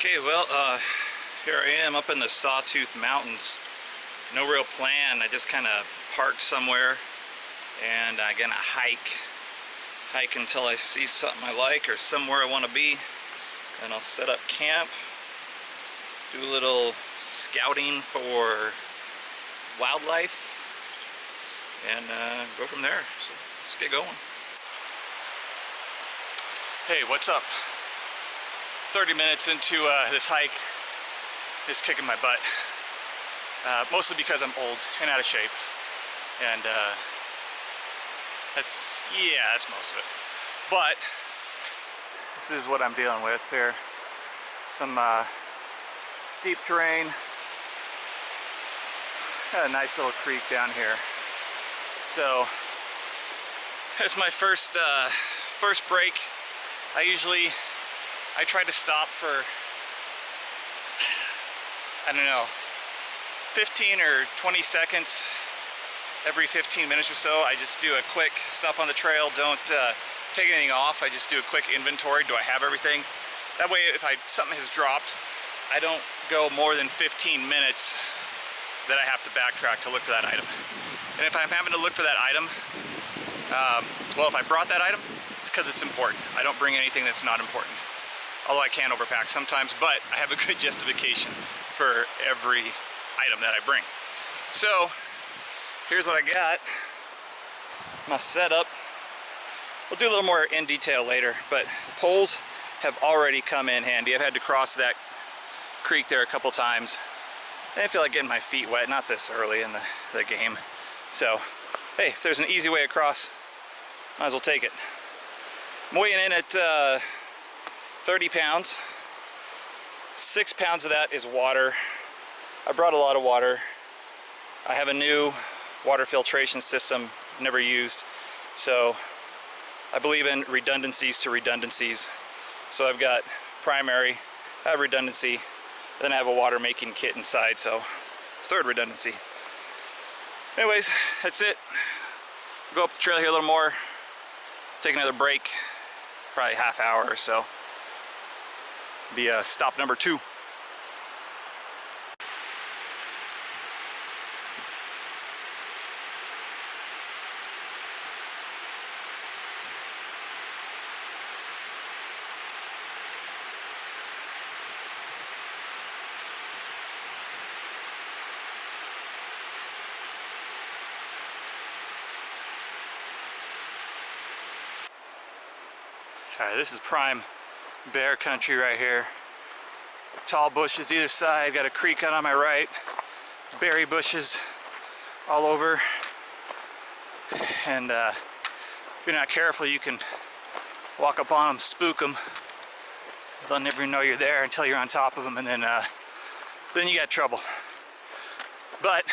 Okay, well, here I am up in the Sawtooth Mountains. No real plan. I just kind of parked somewhere and I'm gonna hike until I see something I like or somewhere I want to be, and I'll set up camp, do a little scouting for wildlife, and go from there. So let's get going. Hey, what's up? 30 minutes into this hike is kicking my butt, mostly because I'm old and out of shape, and that's most of it. But this is what I'm dealing with here. Some steep terrain. Got a nice little creek down here. So it's my first break. I try to stop for, I don't know, 15 or 20 seconds every 15 minutes or so. I just do a quick stop on the trail, don't take anything off. I just do a quick inventory. Do I have everything? That way, if something has dropped, I don't go more than 15 minutes that I have to backtrack to look for that item. And if I'm having to look for that item, well, if I brought that item, it's because it's important. I don't bring anything that's not important. Although I can overpack sometimes, but I have a good justification for every item that I bring. So here's what I got. My setup. We'll do a little more in detail later, but poles have already come in handy. I've had to cross that creek there a couple times. I didn't feel like getting my feet wet, not this early in the game. So, hey, if there's an easy way across, might as well take it. I'm weighing in at 30 pounds. 6 pounds of that is water. I brought a lot of water. I have a new water filtration system, never used. So I believe in redundancies to redundancies. So I've got primary, I have redundancy, then I have a water making kit inside, so third redundancy. Anyways, that's it. Go up the trail here a little more, take another break, probably half hour or so. Be stop number 2. Alright, this is prime bear country right here. Tall bushes either side, got a creek out on my right, berry bushes all over, and if you're not careful you can walk up on them, spook them. They'll never even know you're there until you're on top of them, and then you got trouble. But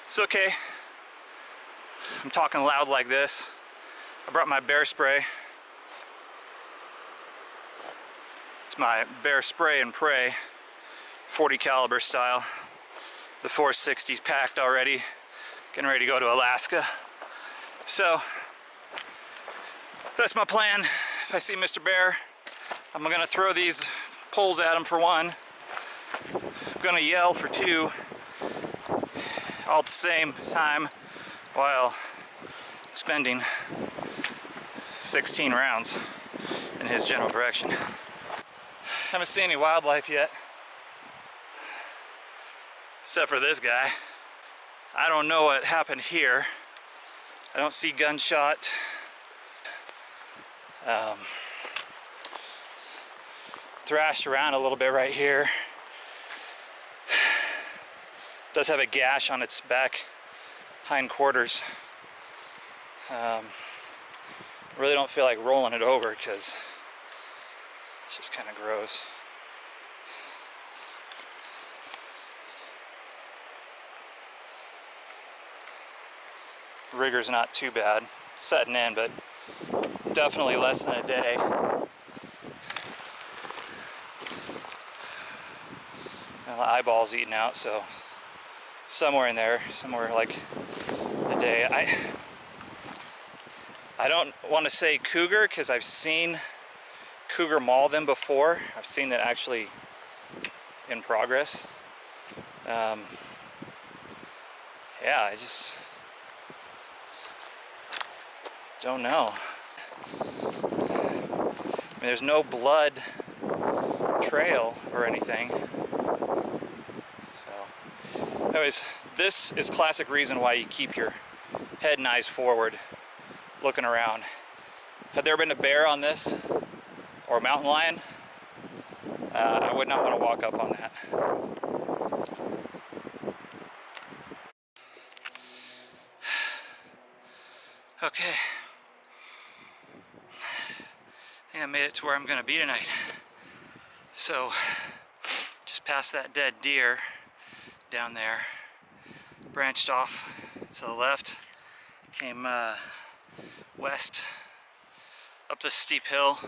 it's okay. I'm talking loud like this. I brought my bear spray. It's my bear spray and pray, 40 caliber style. The 460's packed already, getting ready to go to Alaska. So that's my plan. If I see Mr. Bear, I'm gonna throw these poles at him for one. I'm gonna yell for 2, all at the same time, while spending 16 rounds in his general direction. Haven't seen any wildlife yet, except for this guy. I don't know what happened here. I don't see gunshot. Thrashed around a little bit right here. Does have a gash on its back hindquarters. Really don't feel like rolling it over because it's just kind of gross. Rigor's not too bad, setting in, but definitely less than a day. Well, the eyeball's eating out, so somewhere in there, somewhere like a day. I don't want to say cougar because I've seen cougar maul them before. I've seen it actually in progress. Yeah, I just don't know. I mean, there's no blood trail or anything. So, anyways, this is classic reason why you keep your head and eyes forward, looking around. Had there been a bear on this, or a mountain lion, I would not want to walk up on that. Okay. I think I made it to where I'm gonna be tonight. So, just past that dead deer down there, branched off to the left, came west up this steep hill.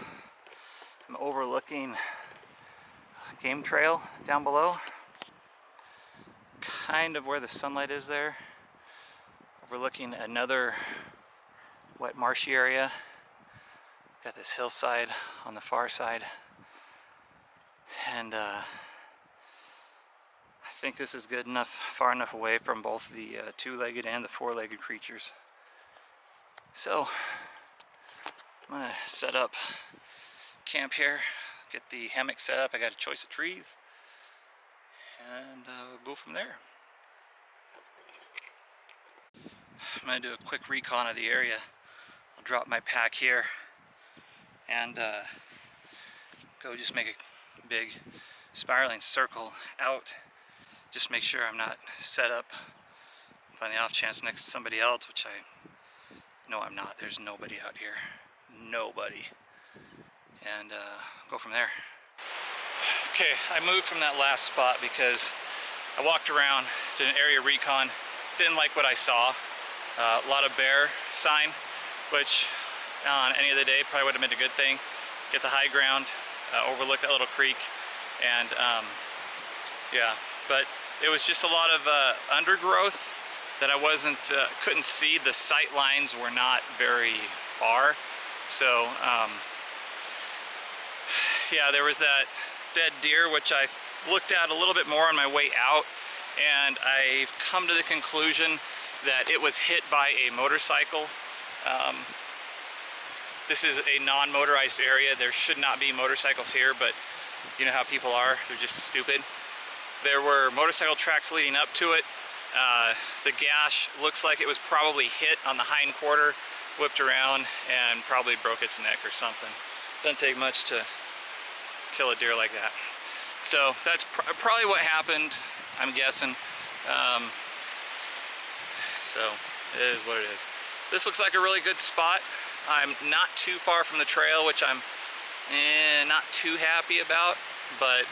I'm overlooking a game trail down below, kind of where the sunlight is there, overlooking another wet marshy area. Got this hillside on the far side, and I think this is good enough, far enough away from both the two-legged and the four-legged creatures. So I'm gonna set up camp here, get the hammock set up. I got a choice of trees, and go from there. I'm gonna do a quick recon of the area. I'll drop my pack here and go just make a big spiraling circle out. Just make sure I'm not set up on the off chance next to somebody else, which I know I'm not. There's nobody out here. Nobody. And go from there. Okay, I moved from that last spot because I walked around, did an area recon, didn't like what I saw. A lot of bear sign, which on any other day probably would have been a good thing. Get the high ground, overlook that little creek, and yeah, but it was just a lot of undergrowth that I couldn't see. The sight lines were not very far, so yeah, there was that dead deer which I looked at a little bit more on my way out, and I've come to the conclusion that it was hit by a motorcycle. This is a non-motorized area. There should not be motorcycles here, but you know how people are, they're just stupid. There were motorcycle tracks leading up to it. The gash looks like it was probably hit on the hind quarter, whipped around, and probably broke its neck or something. Doesn't take much to kill a deer like that. So that's probably what happened, I'm guessing. So it is what it is. This looks like a really good spot. I'm not too far from the trail, which I'm not too happy about, but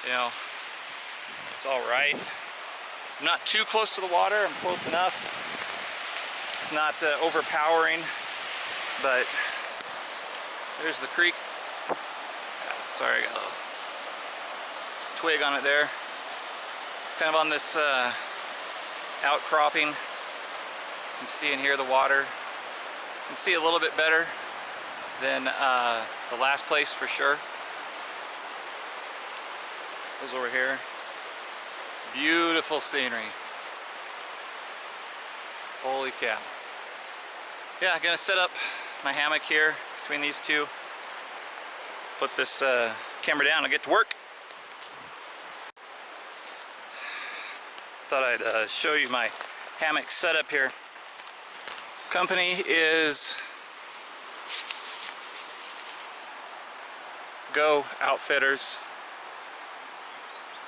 you know, it's all right. I'm not too close to the water. I'm close enough. It's not overpowering, but there's the creek. Sorry, I got a little twig on it there. Kind of on this outcropping. You can see and hear the water. You can see a little bit better than the last place for sure. Goes over here. Beautiful scenery. Holy cow. Yeah, I'm gonna set up my hammock here between these two. Put this camera down and get to work. Thought I'd show you my hammock setup here. Company is Go Outfitters.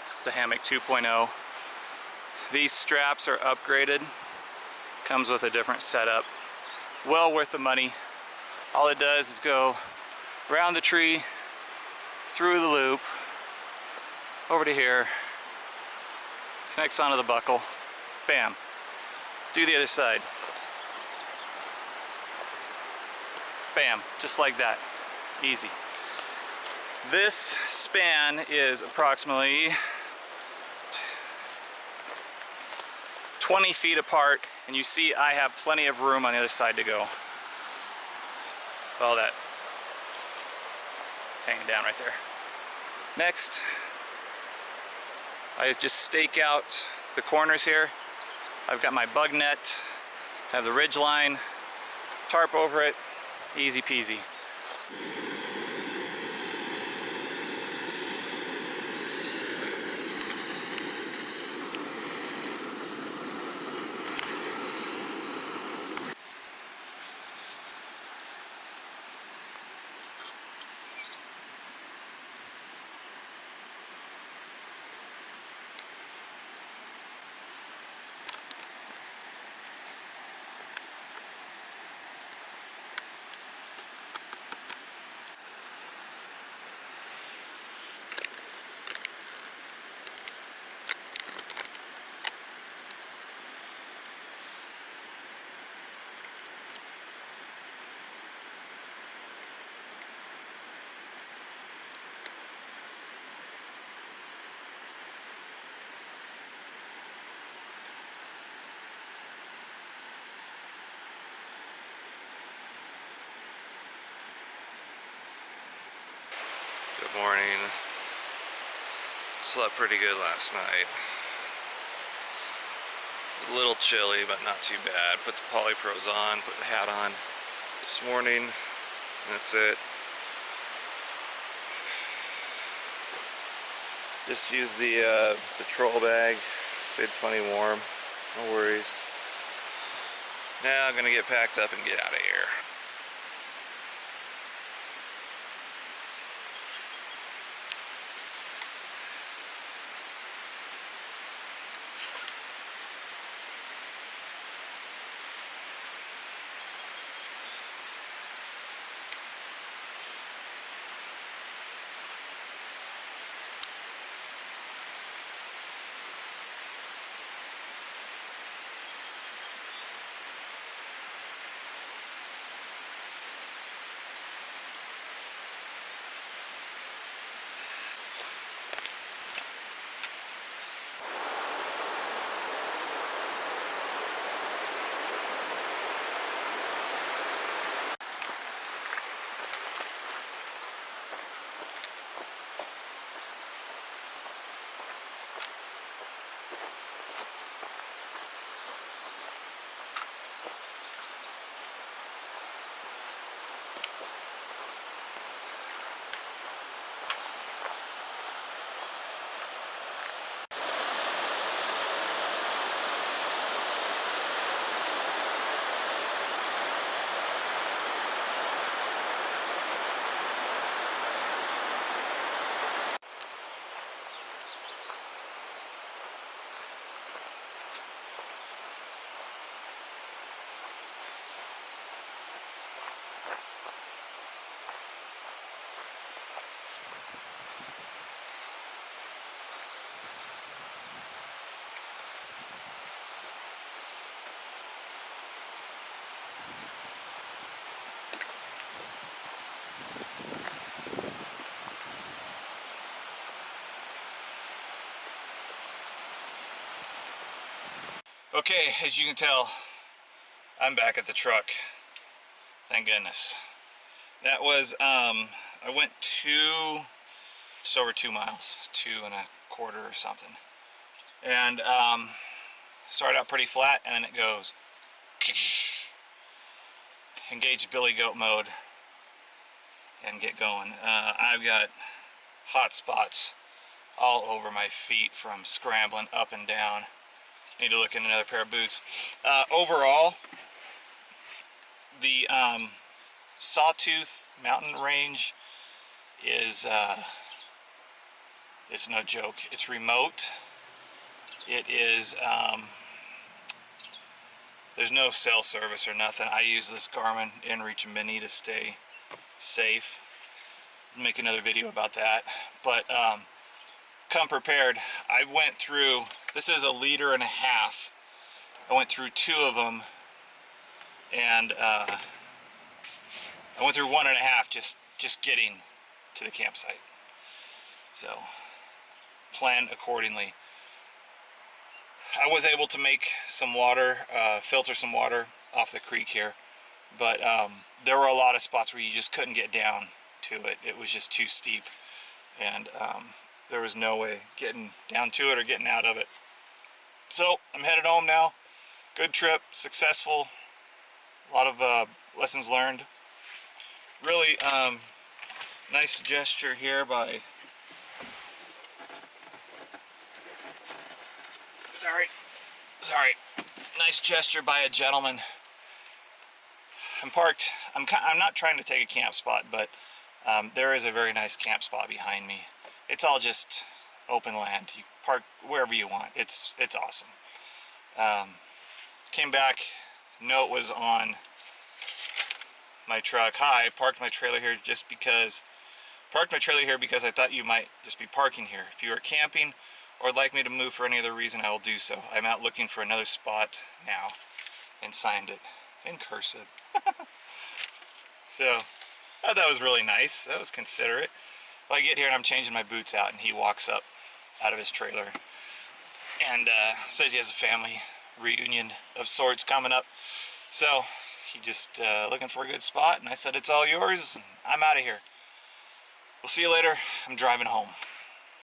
This is the hammock 2.0. These straps are upgraded. Comes with a different setup. Well worth the money. All it does is go around the tree, through the loop, over to here, connects onto the buckle, bam. Do the other side. Bam, just like that, easy. This span is approximately 20 feet apart, and you see I have plenty of room on the other side to go. All that hanging down right there. Next, I just stake out the corners here. I've got my bug net, have the ridge line, tarp over it, easy peasy. Good morning. Slept pretty good last night. A little chilly, but not too bad. Put the polypros on, put the hat on this morning. That's it. Just used the patrol bag. Stayed plenty warm. No worries. Now I'm gonna get packed up and get out of here. Okay, as you can tell, I'm back at the truck. Thank goodness. That was, I went just over 2 miles, 2.25 or something. And started out pretty flat, and then it goes engage Billy Goat mode and get going. I've got hot spots all over my feet from scrambling up and down. Need to look in another pair of boots. Overall, the Sawtooth Mountain range is it's no joke. It's remote. It is there's no cell service or nothing. I use this Garmin InReach Mini to stay safe. I'll make another video about that. But come prepared. I went through, this is 1.5 liters. I went through 2 of them, and I went through 1.5 just getting to the campsite. So plan accordingly. I was able to make some water, filter some water off the creek here, but there were a lot of spots where you just couldn't get down to it. It was just too steep, and there was no way getting down to it or getting out of it. So I'm headed home now. Good trip, successful, a lot of lessons learned. Really nice gesture here by, sorry, nice gesture by a gentleman. I'm parked, I'm not trying to take a camp spot, but there is a very nice camp spot behind me. It's all just open land. You park wherever you want. It's awesome. Came back, note was on my truck. Hi, I parked my trailer here because I thought you might just be parking here. If you are camping or would like me to move for any other reason, I will do so. I'm out looking for another spot now, and signed it in cursive. So I thought that was really nice. That was considerate. Well, I get here and I'm changing my boots out, and he walks up out of his trailer and says he has a family reunion of sorts coming up. So he just looking for a good spot, and I said, it's all yours, and I'm out of here. We'll see you later. I'm driving home.